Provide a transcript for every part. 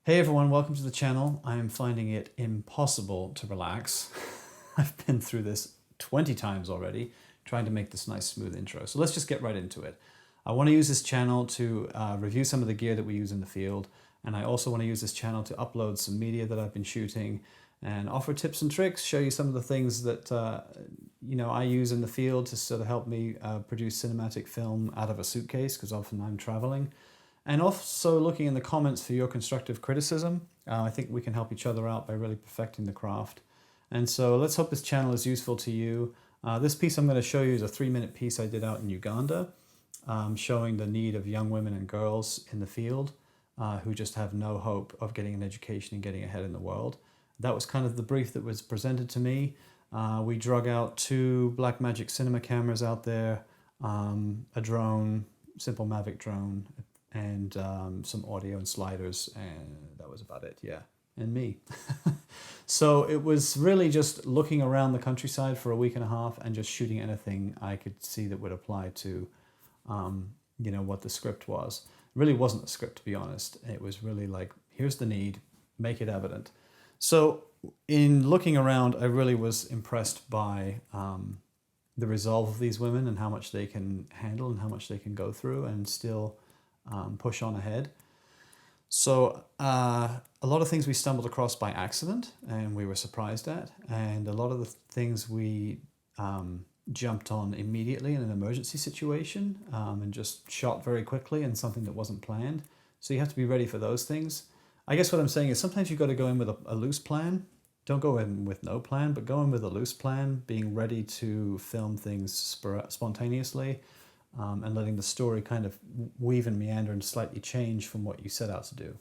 Hey everyone, welcome to the channel. I am finding it impossible to relax. I've been through this 20 times already, trying to make this nice smooth intro. So let's just get right into it. I want to use this channel to review some of the gear that we use in the field, and I also want to use this channel to upload some media that I've been shooting and offer tips and tricks, show you some of the things that I use in the field to sort of help me produce cinematic film out of a suitcase, because often I'm traveling. And also looking in the comments for your constructive criticism. I think we can help each other out by really perfecting the craft. And so let's hope this channel is useful to you. This piece I'm going to show you is a 3-minute piece I did out in Uganda, showing the need of young women and girls in the field who just have no hope of getting an education and getting ahead in the world. That was kind of the brief that was presented to me. We drug out 2 BlackMagic cinema cameras out there, a drone, simple Mavic drone, and some audio and sliders, and that was about it, yeah, and me. So it was really just looking around the countryside for a week and a half and just shooting anything I could see that would apply to, what the script was. It really wasn't a script, to be honest. It was really like, here's the need, make it evident. So in looking around, I really was impressed by the resolve of these women and how much they can handle and how much they can go through and still push on ahead. So a lot of things we stumbled across by accident and we were surprised at, and a lot of the things we jumped on immediately in an emergency situation and just shot very quickly in something that wasn't planned. So you have to be ready for those things. I guess what I'm saying is sometimes you've got to go in with a loose plan. Don't go in with no plan, but go in with a loose plan, being ready to film things spontaneously. And letting the story kind of weave and meander and slightly change from what you set out to do.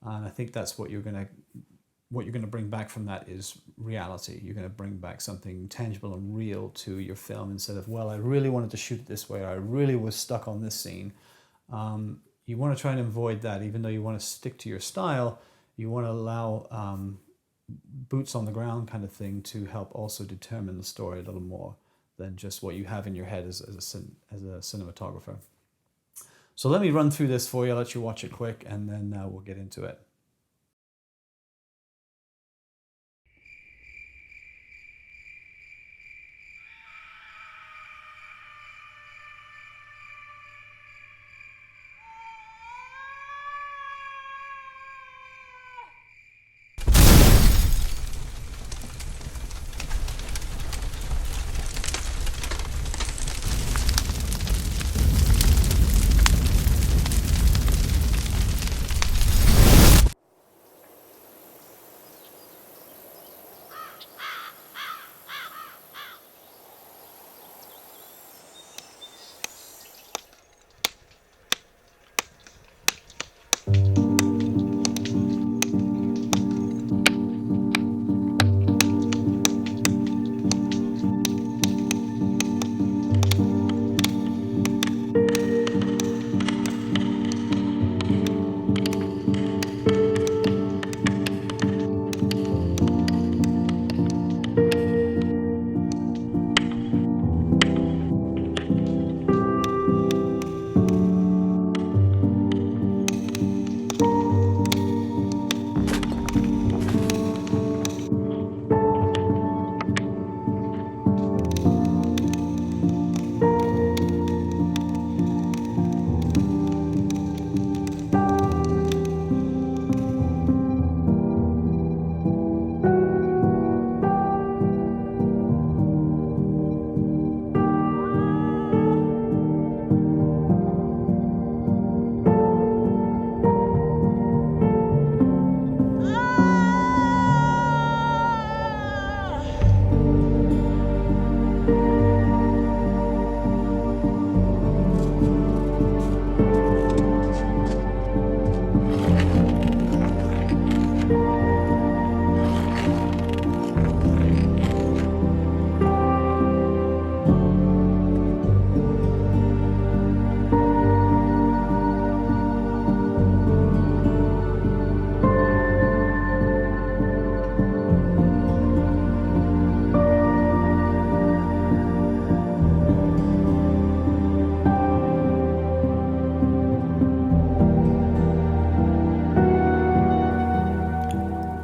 And I think that's what you're gonna bring back from that is reality. You're gonna bring back something tangible and real to your film instead of, well, I really wanted to shoot it this way, or I really was stuck on this scene. You want to try and avoid that, even though you want to stick to your style. You want to allow boots on the ground kind of thing to help also determine the story a little more than just what you have in your head as a cinematographer. So let me run through this for you, I'll let you watch it quick, and then we'll get into it.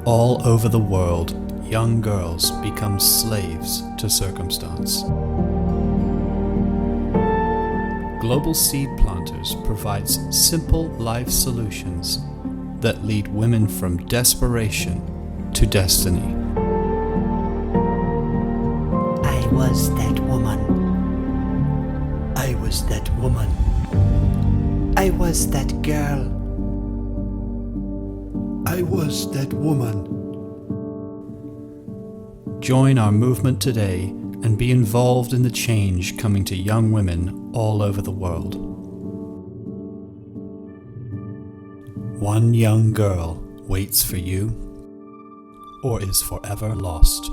All over the world, young girls become slaves to circumstance. Global Seed Planters provides simple life solutions that lead women from desperation to destiny. I was that woman. I was that woman. I was that girl. I was that woman. Join our movement today and be involved in the change coming to young women all over the world. One young girl waits for you or is forever lost.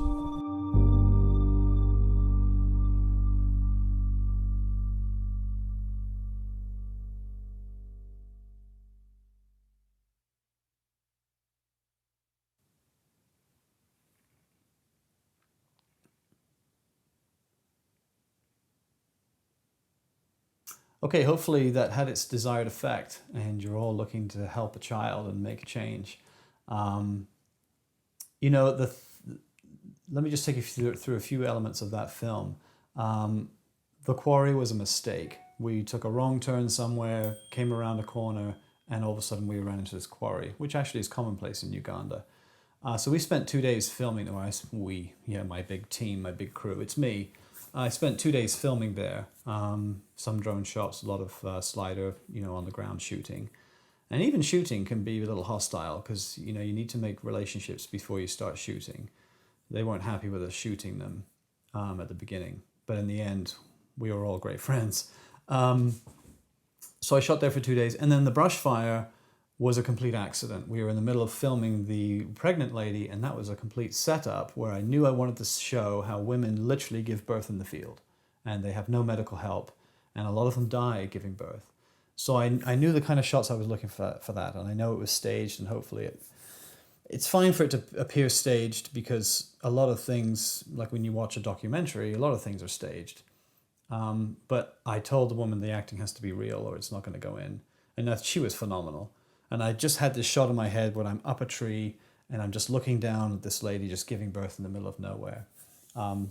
Okay, hopefully that had its desired effect and you're all looking to help a child and make a change. You know, let me just take you through a few elements of that film. The quarry was a mistake. We took a wrong turn somewhere, came around a corner, and all of a sudden we ran into this quarry, which actually is commonplace in Uganda. So we spent 2 days filming, my big team, my big crew, it's me. I spent 2 days filming there, some drone shots, a lot of slider, on the ground shooting. And even shooting can be a little hostile because, you need to make relationships before you start shooting. They weren't happy with us shooting them at the beginning, but in the end, we were all great friends. So I shot there for 2 days, and then the brush fire was a complete accident. We were in the middle of filming the pregnant lady, and that was a complete setup where I knew I wanted to show how women literally give birth in the field, and they have no medical help, and a lot of them die giving birth. So I knew the kind of shots I was looking for that, and I know it was staged, and hopefully it's fine for it to appear staged because a lot of things, like when you watch a documentary, a lot of things are staged. But I told the woman the acting has to be real or it's not going to go in, and that she was phenomenal. And I just had this shot in my head when I'm up a tree and I'm just looking down at this lady just giving birth in the middle of nowhere.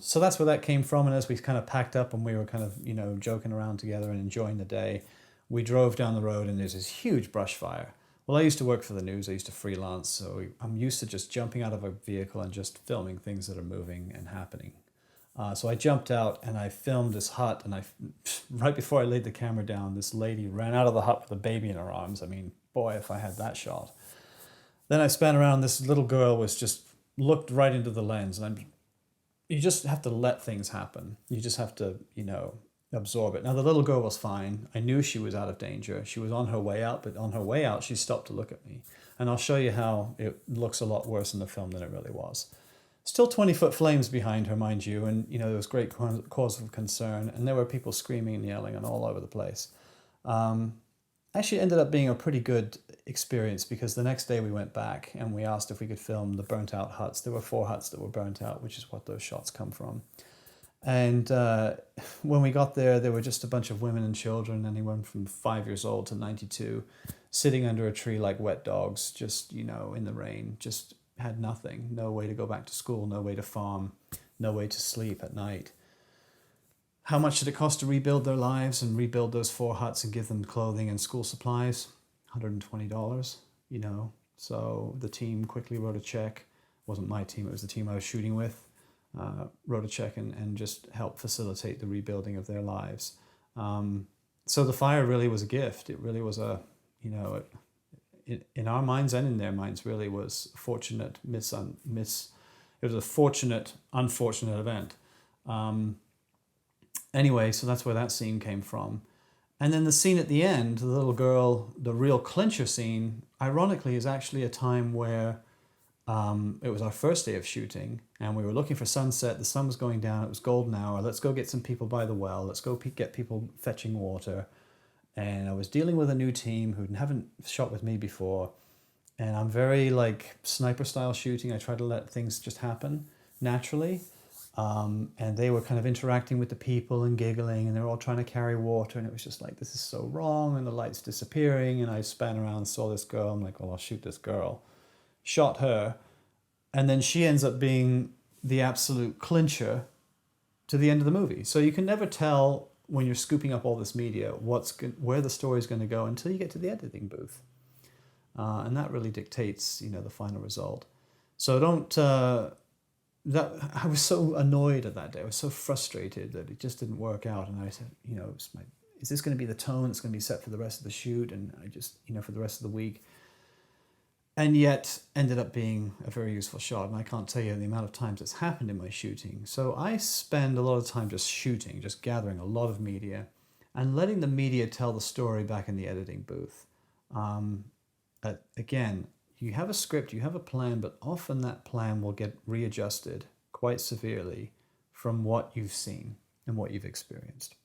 So that's where that came from. And as we kind of packed up and we were kind of, joking around together and enjoying the day, we drove down the road and there's this huge brush fire. Well, I used to work for the news. I used to freelance. So I'm used to just jumping out of a vehicle and just filming things that are moving and happening. So I jumped out and I filmed this hut, and right before I laid the camera down, this lady ran out of the hut with a baby in her arms. I mean, boy, if I had that shot. Then I span around, this little girl was just looked right into the lens, and you just have to let things happen. You just have to, absorb it. Now, the little girl was fine. I knew she was out of danger. She was on her way out, but on her way out, she stopped to look at me. And I'll show you how it looks a lot worse in the film than it really was. Still 20-foot flames behind her, mind you, and there was great cause of concern, and there were people screaming and yelling and all over the place. Actually ended up being a pretty good experience because the next day we went back and we asked if we could film the burnt out huts. There were 4 huts that were burnt out, which is what those shots come from. And when we got there, there were just a bunch of women and children, anyone from 5 years old to 92, sitting under a tree like wet dogs, just, in the rain, just had nothing, no way to go back to school, no way to farm, no way to sleep at night. How much did it cost to rebuild their lives and rebuild those 4 huts and give them clothing and school supplies? $120, So the team quickly wrote a check. It wasn't my team, it was the team I was shooting with. Wrote a check and just helped facilitate the rebuilding of their lives. So the fire really was a gift. It really was in our minds and in their minds, really was fortunate it was a fortunate, unfortunate event. Anyway, so that's where that scene came from. And then the scene at the end, the little girl, the real clincher scene, ironically, is actually a time where it was our first day of shooting and we were looking for sunset. The sun was going down. It was golden hour. Let's go get some people by the well. Let's go get people fetching water. And I was dealing with a new team who haven't shot with me before. And I'm very sniper style shooting. I try to let things just happen naturally. And they were kind of interacting with the people and giggling, and they were all trying to carry water, and it was just like, this is so wrong, and the light's disappearing, and I span around, saw this girl, I'm like, well, I'll shoot this girl. Shot her, And then she ends up being the absolute clincher to the end of the movie. So you can never tell when you're scooping up all this media where the story is going to go until you get to the editing booth. And that really dictates, the final result. So I was so annoyed at that day. I was so frustrated that it just didn't work out. And I said, is this going to be the tone that's going to be set for the rest of the shoot? And I just, for the rest of the week. And yet ended up being a very useful shot. And I can't tell you the amount of times it's happened in my shooting. So I spend a lot of time just shooting, just gathering a lot of media and letting the media tell the story back in the editing booth. Again, you have a script, you have a plan, but often that plan will get readjusted quite severely from what you've seen and what you've experienced.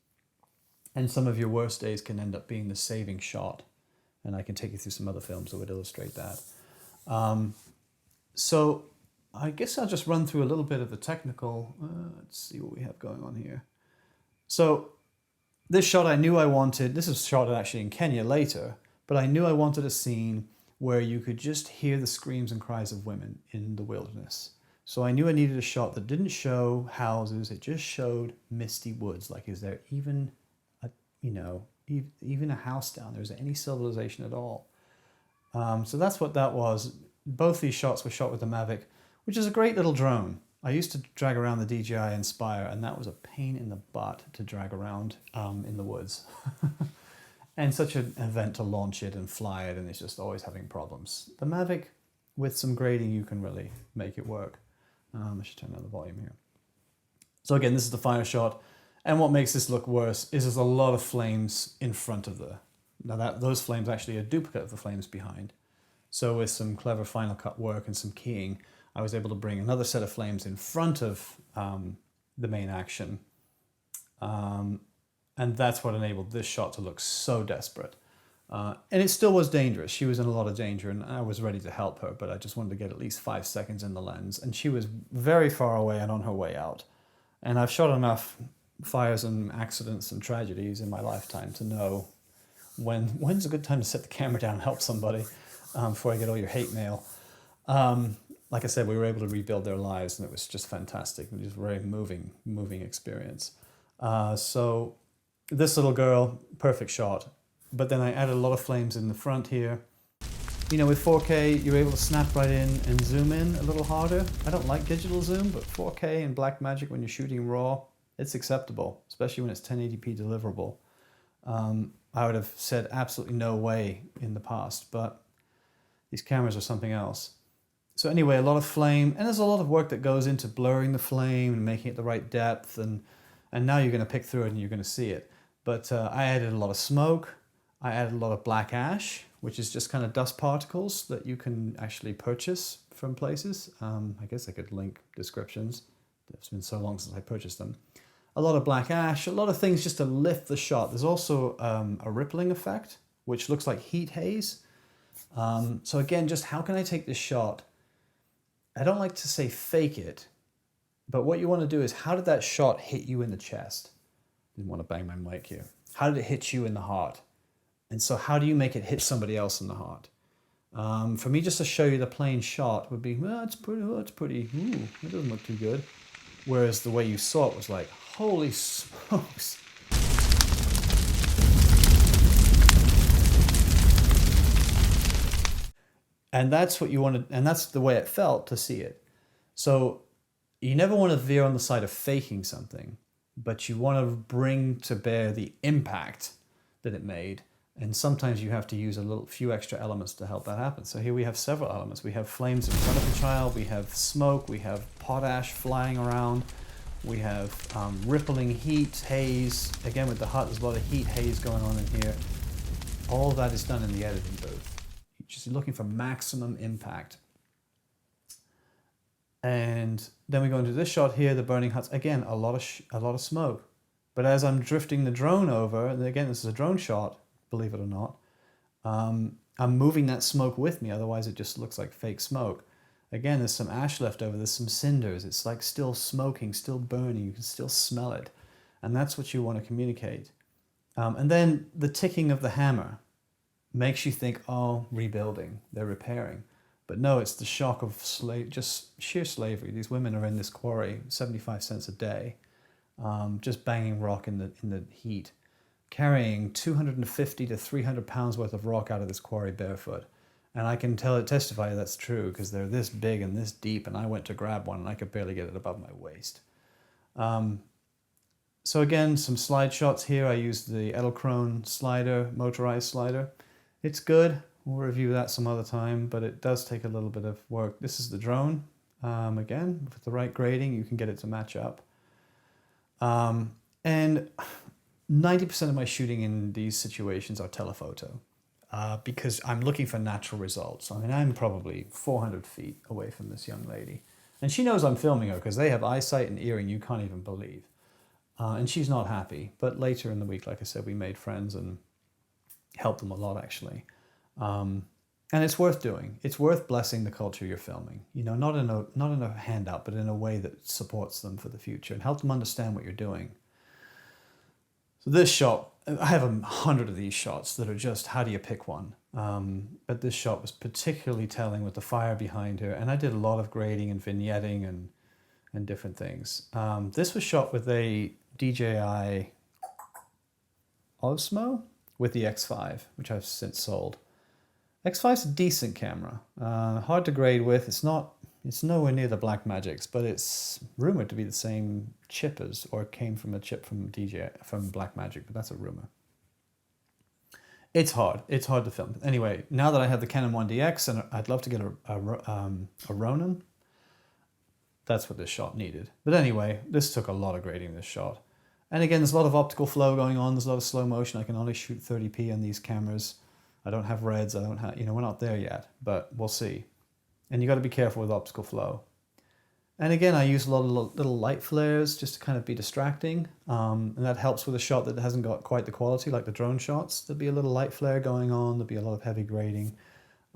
And some of your worst days can end up being the saving shot. And I can take you through some other films that would illustrate that. So I guess I'll just run through a little bit of the technical. Let's see what we have going on here. So this shot I knew I wanted. This is shot actually in Kenya later, but I knew I wanted a scene where you could just hear the screams and cries of women in the wilderness. So I knew I needed a shot that didn't show houses. It just showed misty woods. Like, is there even even a house down there? Is there any civilization at all? So that's what that was. Both these shots were shot with the Mavic, which is a great little drone. I used to drag around the DJI Inspire, and that was a pain in the butt to drag around in the woods. And such an event to launch it and fly it, and it's just always having problems. The Mavic, with some grading, you can really make it work. I should turn down the volume here. So again, this is the final shot. And what makes this look worse is there's a lot of flames in front of those flames actually are a duplicate of the flames behind. So with some clever Final Cut work and some keying, I was able to bring another set of flames in front of the main action. And that's what enabled this shot to look so desperate. And it still was dangerous. She was in a lot of danger, and I was ready to help her, but I just wanted to get at least 5 seconds in the lens. And she was very far away and on her way out. And I've shot enough fires and accidents and tragedies in my lifetime to know when's a good time to set the camera down and help somebody before I get all your hate mail. Like I said, we were able to rebuild their lives, and it was just fantastic. It was a very moving experience. So this little girl, perfect shot. But then I added a lot of flames in the front here. With 4K, you're able to snap right in and zoom in a little harder. I don't like digital zoom, but 4K and BlackMagic when you're shooting raw, it's acceptable, especially when it's 1080p deliverable. I would have said absolutely no way in the past, but these cameras are something else. So anyway, a lot of flame, and there's a lot of work that goes into blurring the flame and making it the right depth, and now you're going to pick through it and you're going to see it. But I added a lot of smoke. I added a lot of black ash, which is just kind of dust particles that you can actually purchase from places. I guess I could link descriptions. It's been so long since I purchased them. A lot of black ash, a lot of things just to lift the shot. There's also a rippling effect, which looks like heat haze. So again, just how can I take this shot? I don't like to say fake it, but what you want to do is, how did that shot hit you in the chest? Didn't want to bang my mic here. How did it hit you in the heart? And so how do you make it hit somebody else in the heart? For me, just to show you the plain shot would be, well, it's pretty, ooh, it doesn't look too good. Whereas the way you saw it was like, holy smokes. And that's what you wanted, and that's the way it felt to see it. So you never want to veer on the side of faking something, but you want to bring to bear the impact that it made. And sometimes you have to use a few extra elements to help that happen. So here we have several elements. We have flames in front of the child, we have smoke, we have potash flying around, we have rippling heat, haze. Again, with the hut, there's a lot of heat, haze going on in here. All of that is done in the editing booth. You're just looking for maximum impact. And then we go into this shot here, the burning huts. Again, a lot of smoke. But as I'm drifting the drone over, and again, this is a drone shot, believe it or not, I'm moving that smoke with me, otherwise it just looks like fake smoke. Again, there's some ash left over, there's some cinders, it's like still smoking, still burning, you can still smell it. And that's what you want to communicate. And then the ticking of the hammer makes you think, oh, rebuilding, they're repairing. But no, it's the shock of just sheer slavery. These women are in this quarry, 75 cents a day, just banging rock in the heat, carrying 250 to 300 pounds worth of rock out of this quarry barefoot. And I can testify that's true because they're this big and this deep, and I went to grab one and I could barely get it above my waist. So again, some slide shots here. I used the Edelkrone Slider, motorized slider. It's good. We'll review that some other time, but it does take a little bit of work. This is the drone. Again, with the right grading, you can get it to match up. And 90% of my shooting in these situations are telephoto because I'm looking for natural results. I mean, I'm probably 400 feet away from this young lady. And she knows I'm filming her because they have eyesight and hearing you can't even believe. And she's not happy. But later in the week, like I said, we made friends and helped them a lot, actually. And it's worth doing. It's worth blessing the culture you're filming. You know, not in a handout, but in a way that supports them for the future and help them understand what you're doing. So this shot, I have 100 of these shots that are just, how do you pick one? But this shot was particularly telling with the fire behind her. And I did a lot of grading and vignetting and different things. This was shot with a DJI Osmo with the X5, which I've since sold. X5's a decent camera, hard to grade with. It's nowhere near the BlackMagics, but it's rumored to be the same chip as, or came from a chip from BlackMagic, but that's a rumor. It's hard to film. Anyway, now that I have the Canon 1DX and I'd love to get a Ronin, that's what this shot needed. But anyway, this took a lot of grading, this shot. And again, there's a lot of optical flow going on. There's a lot of slow motion. I can only shoot 30p on these cameras. I don't have reds. I don't have, we're not there yet, but we'll see. And you got to be careful with optical flow. And again, I use a lot of little light flares just to kind of be distracting. And that helps with a shot that hasn't got quite the quality like the drone shots. There'll be a little light flare going on. There'll be a lot of heavy grading.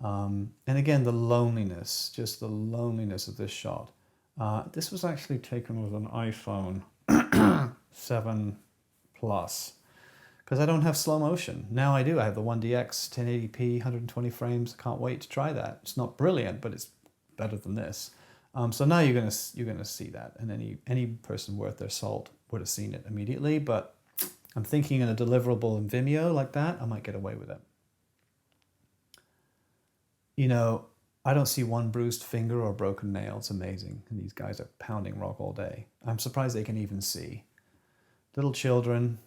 And again, the loneliness, just the loneliness of this shot. This was actually taken with an iPhone 7 Plus because I don't have slow motion. Now I do. I have the 1DX 1080p 120 frames. Can't wait to try that. It's not brilliant, but it's better than this. So now you're gonna see that, and any person worth their salt would have seen it immediately. But I'm thinking in a deliverable in Vimeo like that, I might get away with it. You know, I don't see one bruised finger or broken nail. It's amazing. And these guys are pounding rock all day. I'm surprised they can even see. Little children.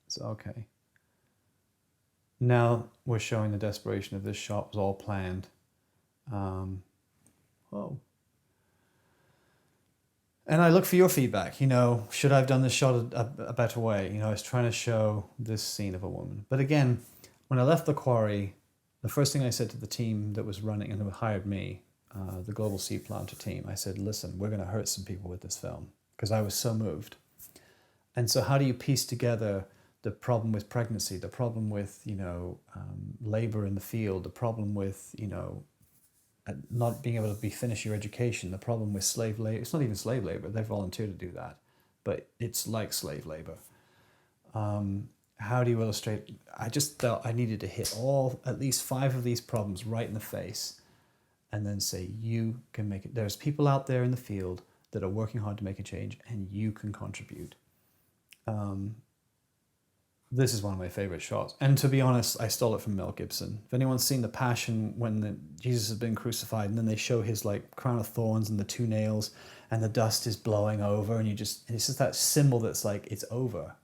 It's okay. Now we're showing the desperation of this shot was all planned. Whoa. And I look for your feedback. You know, should I have done this shot a better way? You know, I was trying to show this scene of a woman. But again, when I left the quarry, the first thing I said to the team that was running and who hired me, the Global Seed Planter team, I said, listen, we're going to hurt some people with this film because I was so moved. And so how do you piece together the problem with pregnancy, the problem with, labor in the field, the problem with, not being able to finish your education, the problem with slave labor. It's not even slave labor. They volunteer to do that, but it's like slave labor. How do you illustrate? I just felt I needed to hit at least 5 of these problems right in the face and then say, you can make it. There's people out there in the field that are working hard to make a change and you can contribute. This is one of my favorite shots. And to be honest, I stole it from Mel Gibson. If anyone's seen The Passion when Jesus has been crucified and then they show his crown of thorns and the 2 nails and the dust is blowing over and it's just that symbol that's like, it's over.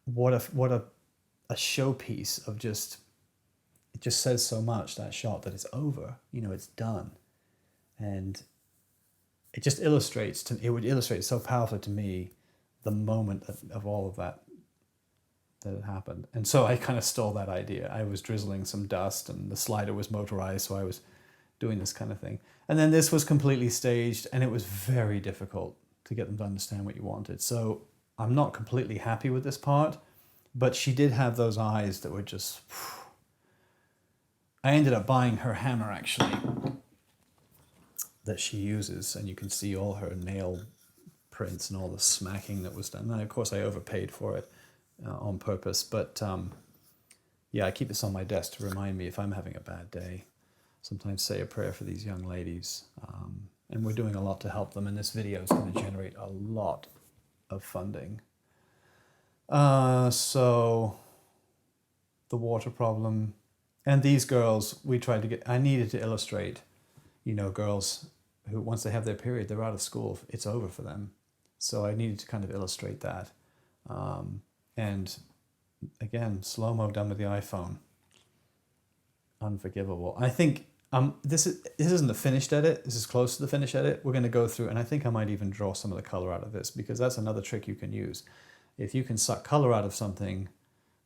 What a showpiece of just, it just says so much, that shot, that it's over, it's done. And it just it would illustrate so powerfully to me the moment of all of that had happened. And so I kind of stole that idea. I was drizzling some dust and the slider was motorized, so I was doing this kind of thing. And then this was completely staged and it was very difficult to get them to understand what you wanted. So I'm not completely happy with this part, but she did have those eyes that were just... I ended up buying her hammer, actually, that she uses, and you can see all her nail prints and all the smacking that was done. And of course, I overpaid for it on purpose, but Yeah, I keep this on my desk to remind me if I'm having a bad day. Sometimes say a prayer for these young ladies. And we're doing a lot to help them, and this video is going to generate a lot of funding. So the water problem, and these girls, I needed to illustrate, girls who, once they have their period, they're out of school, it's over for them. So I needed to kind of illustrate that. And again, slow-mo done with the iPhone. Unforgivable. I think this isn't the finished edit. This is close to the finished edit. We're going to go through, and I think I might even draw some of the color out of this, because that's another trick you can use. If you can suck color out of something,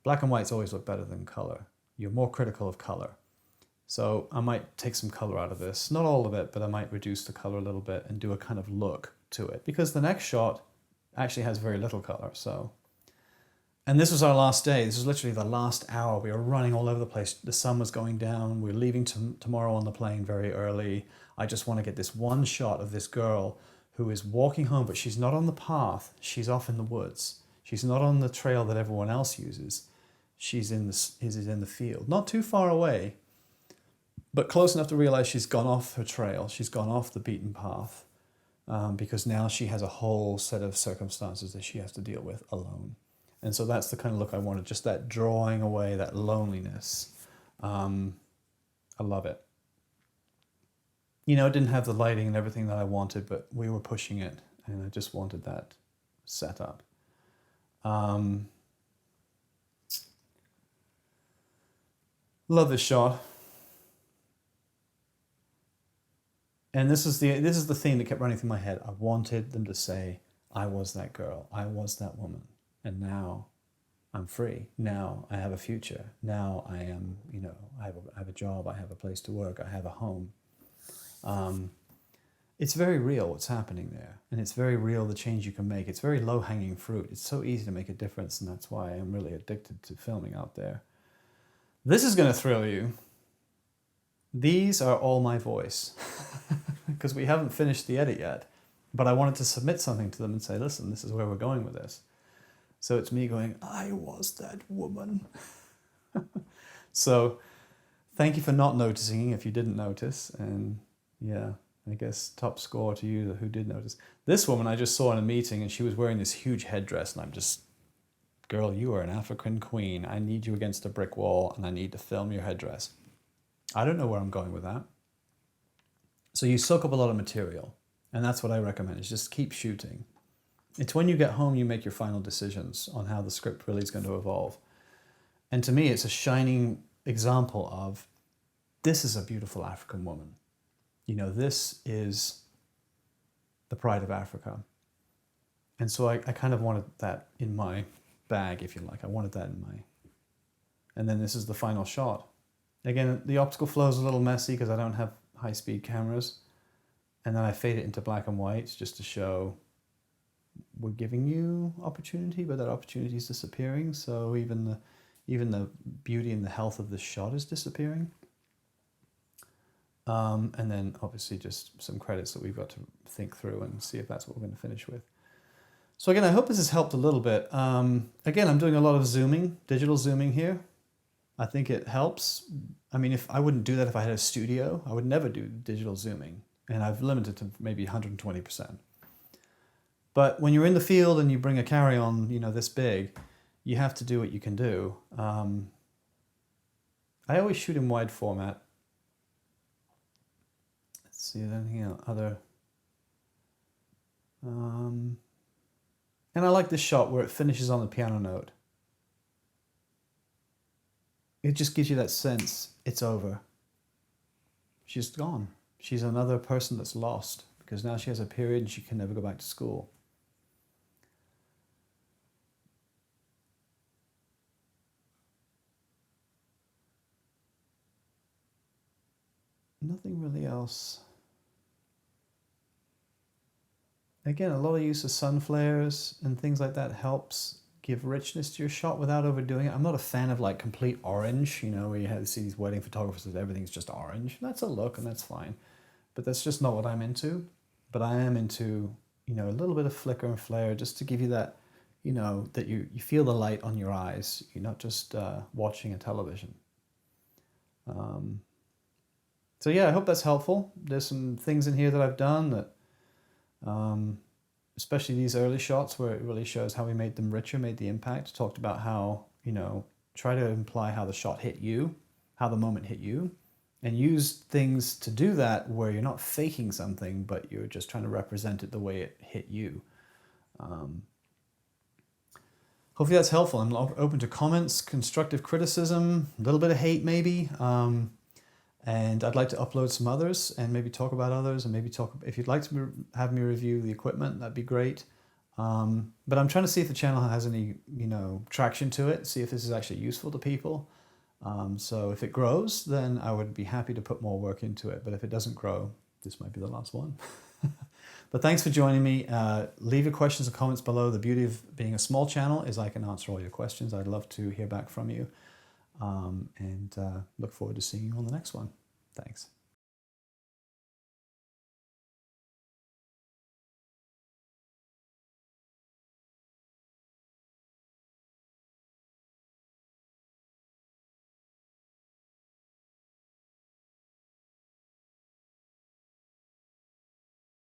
black and whites always look better than color. You're more critical of color. So I might take some color out of this. Not all of it, but I might reduce the color a little bit and do a kind of look to it, because the next shot actually has very little color. So, and this was our last day. This was literally the last hour. We were running all over the place. The sun was going down. We're leaving tomorrow on the plane very early. I just want to get this one shot of this girl who is walking home, but she's not on the path. She's off in the woods. She's not on the trail that everyone else uses. She's in the field, not too far away, but close enough to realize she's gone off her trail. She's gone off the beaten path, because now she has a whole set of circumstances that she has to deal with alone. And so that's the kind of look I wanted, just that drawing away, that loneliness. I love it. It didn't have the lighting and everything that I wanted, but we were pushing it, and I just wanted that setup. Love this shot. And this is the theme that kept running through my head. I wanted them to say, I was that girl, I was that woman. And now I'm free. Now I have a future. Now I am, I have a job, I have a place to work, I have a home. It's very real what's happening there. And it's very real the change you can make. It's very low-hanging fruit. It's so easy to make a difference, and that's why I'm really addicted to filming out there. This is going to thrill you. These are all my voice, because we haven't finished the edit yet. But I wanted to submit something to them and say, listen, this is where we're going with this. So it's me going, I was that woman. So thank you for not noticing if you didn't notice. And yeah, I guess top score to you who did notice. This woman I just saw in a meeting, and she was wearing this huge headdress, and I'm just, girl, you are an African queen. I need you against a brick wall, and I need to film your headdress. I don't know where I'm going with that. So you soak up a lot of material, and that's what I recommend, is just keep shooting. It's when you get home you make your final decisions on how the script really is going to evolve. And to me, it's a shining example of, this is a beautiful African woman. This is the pride of Africa. And so I kind of wanted that in my bag, if you like. I wanted that in my... And then this is the final shot. Again, the optical flow is a little messy because I don't have high-speed cameras. And then I fade it into black and white just to show we're giving you opportunity, but that opportunity is disappearing. So even the beauty and the health of the shot is disappearing. And then obviously just some credits that we've got to think through and see if that's what we're going to finish with. So again, I hope this has helped a little bit. Again, I'm doing a lot of zooming, digital zooming here. I think it helps. I mean, if I wouldn't do that if I had a studio, I would never do digital zooming. And I've limited to maybe 120%. But when you're in the field and you bring a carry-on, this big, you have to do what you can do. I always shoot in wide format. Let's see, anything else? And I like this shot where it finishes on the piano note. It just gives you that sense it's over. She's gone. She's another person that's lost because now she has a period and she can never go back to school. Nothing really else. Again, a lot of use of sun flares and things like that helps give richness to your shot without overdoing it. I'm not a fan of like complete orange, where you see these wedding photographers that everything's just orange. That's a look and that's fine. But that's just not what I'm into. But I am into, a little bit of flicker and flare just to give you that, you know, that you feel the light on your eyes. You're not just watching a television. So yeah, I hope that's helpful. There's some things in here that I've done that, especially these early shots where it really shows how we made them richer, made the impact. Talked about how, you know, try to imply how the shot hit you, how the moment hit you, and use things to do that where you're not faking something, but you're just trying to represent it the way it hit you. Hopefully that's helpful. I'm open to comments, constructive criticism, a little bit of hate maybe. And I'd like to upload some others and maybe talk about others, and maybe talk, if you'd like to have me review the equipment, that'd be great. But I'm trying to see if the channel has any, you know, traction to it, see if this is actually useful to people. So if it grows, then I would be happy to put more work into it. But if it doesn't grow, this might be the last one. But thanks for joining me. Leave your questions and comments below. The beauty of being a small channel is I can answer all your questions. I'd love to hear back from you. And look forward to seeing you on the next one. Thanks.